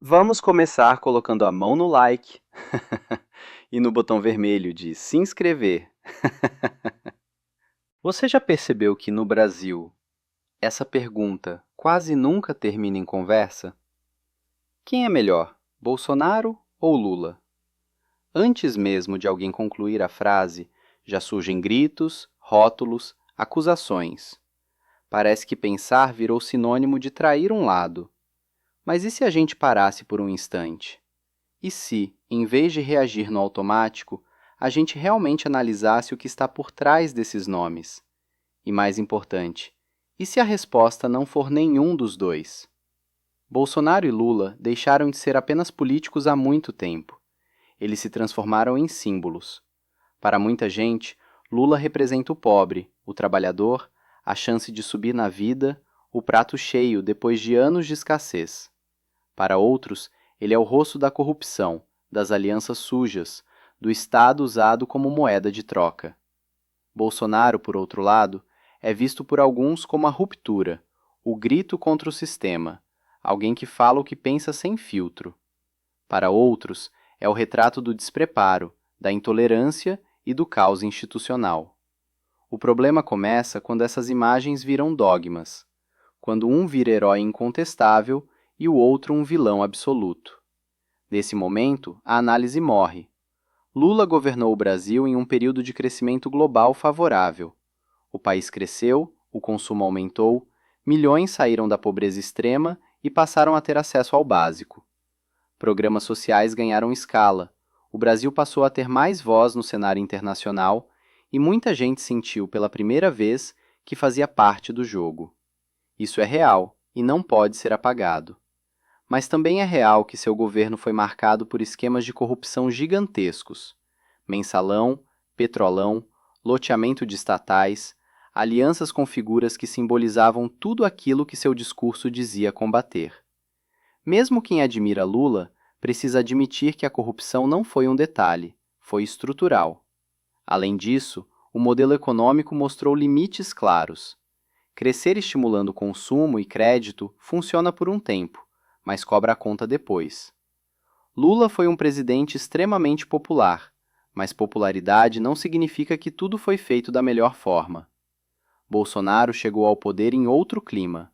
Vamos começar colocando a mão no like e no botão vermelho de se inscrever. Você já percebeu que no Brasil essa pergunta quase nunca termina em conversa? Quem é melhor, Bolsonaro ou Lula? Antes mesmo de alguém concluir a frase, já surgem gritos, rótulos, acusações. Parece que pensar virou sinônimo de trair um lado. Mas e se a gente parasse por um instante? E se, em vez de reagir no automático, a gente realmente analisasse o que está por trás desses nomes? E mais importante, e se a resposta não for nenhum dos dois? Bolsonaro e Lula deixaram de ser apenas políticos há muito tempo. Eles se transformaram em símbolos. Para muita gente, Lula representa o pobre, o trabalhador, a chance de subir na vida, o prato cheio depois de anos de escassez. Para outros, ele é o rosto da corrupção, das alianças sujas, do Estado usado como moeda de troca. Bolsonaro, por outro lado, é visto por alguns como a ruptura, o grito contra o sistema, alguém que fala o que pensa sem filtro. Para outros, é o retrato do despreparo, da intolerância e do caos institucional. O problema começa quando essas imagens viram dogmas, quando um vira herói incontestável e o outro um vilão absoluto. Nesse momento, a análise morre. Lula governou o Brasil em um período de crescimento global favorável. O país cresceu, o consumo aumentou, milhões saíram da pobreza extrema e passaram a ter acesso ao básico. Programas sociais ganharam escala, o Brasil passou a ter mais voz no cenário internacional e muita gente sentiu pela primeira vez que fazia parte do jogo. Isso é real e não pode ser apagado. Mas também é real que seu governo foi marcado por esquemas de corrupção gigantescos. Mensalão, petrolão, loteamento de estatais, alianças com figuras que simbolizavam tudo aquilo que seu discurso dizia combater. Mesmo quem admira Lula precisa admitir que a corrupção não foi um detalhe, foi estrutural. Além disso, o modelo econômico mostrou limites claros. Crescer estimulando consumo e crédito funciona por um tempo, mas cobra a conta depois. Lula foi um presidente extremamente popular, mas popularidade não significa que tudo foi feito da melhor forma. Bolsonaro chegou ao poder em outro clima,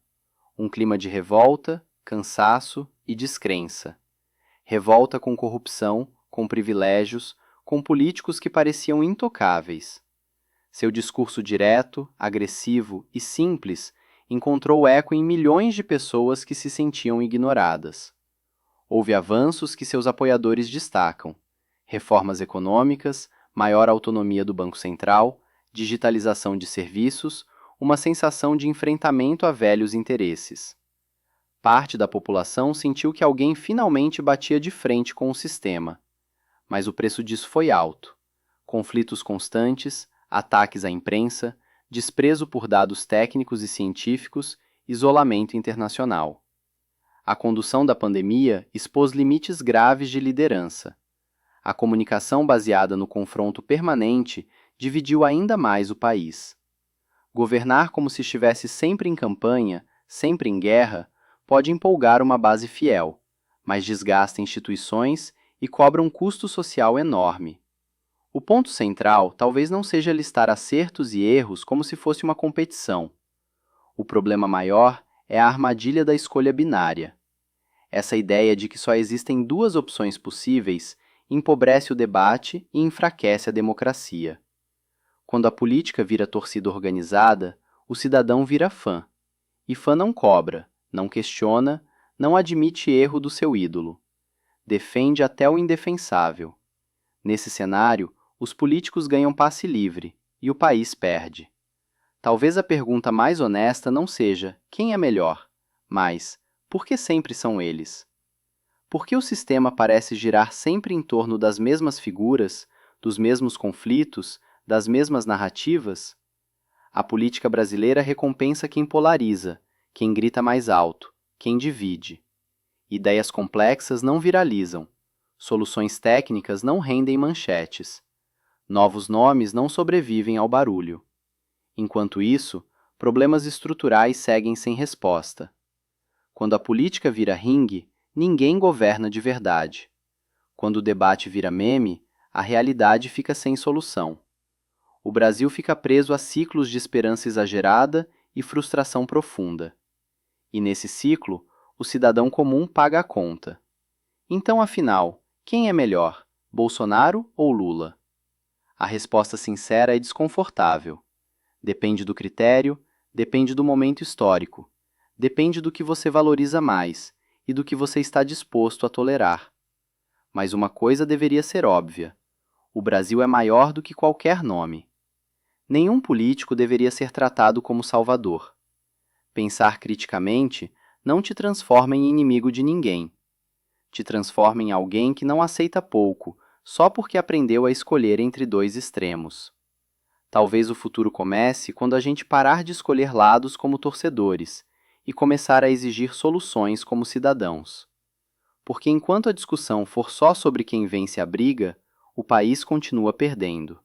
um clima de revolta, cansaço e descrença. Revolta com corrupção, com privilégios, com políticos que pareciam intocáveis. Seu discurso direto, agressivo e simples encontrou eco em milhões de pessoas que se sentiam ignoradas. Houve avanços que seus apoiadores destacam: reformas econômicas, maior autonomia do Banco Central, digitalização de serviços, uma sensação de enfrentamento a velhos interesses. Parte da população sentiu que alguém finalmente batia de frente com o sistema. Mas o preço disso foi alto. Conflitos constantes, ataques à imprensa, desprezo por dados técnicos e científicos, isolamento internacional. A condução da pandemia expôs limites graves de liderança. A comunicação baseada no confronto permanente dividiu ainda mais o país. Governar como se estivesse sempre em campanha, sempre em guerra, pode empolgar uma base fiel, mas desgasta instituições e cobra um custo social enorme. O ponto central talvez não seja listar acertos e erros como se fosse uma competição. O problema maior é a armadilha da escolha binária. Essa ideia de que só existem duas opções possíveis empobrece o debate e enfraquece a democracia. Quando a política vira torcida organizada, o cidadão vira fã. E fã não cobra, não questiona, não admite erro do seu ídolo. Defende até o indefensável. Nesse cenário, os políticos ganham passe livre e o país perde. Talvez a pergunta mais honesta não seja quem é melhor, mas por que sempre são eles? Por que o sistema parece girar sempre em torno das mesmas figuras, dos mesmos conflitos, das mesmas narrativas? A política brasileira recompensa quem polariza, quem grita mais alto, quem divide. Ideias complexas não viralizam. Soluções técnicas não rendem manchetes. Novos nomes não sobrevivem ao barulho. Enquanto isso, problemas estruturais seguem sem resposta. Quando a política vira ringue, ninguém governa de verdade. Quando o debate vira meme, a realidade fica sem solução. O Brasil fica preso a ciclos de esperança exagerada e frustração profunda. E nesse ciclo, o cidadão comum paga a conta. Então, afinal, quem é melhor, Bolsonaro ou Lula? A resposta sincera é desconfortável. Depende do critério, depende do momento histórico, depende do que você valoriza mais e do que você está disposto a tolerar. Mas uma coisa deveria ser óbvia: o Brasil é maior do que qualquer nome. Nenhum político deveria ser tratado como salvador. Pensar criticamente não te transforma em inimigo de ninguém. Te transforma em alguém que não aceita pouco, só porque aprendeu a escolher entre dois extremos. Talvez o futuro comece quando a gente parar de escolher lados como torcedores e começar a exigir soluções como cidadãos. Porque enquanto a discussão for só sobre quem vence a briga, o país continua perdendo.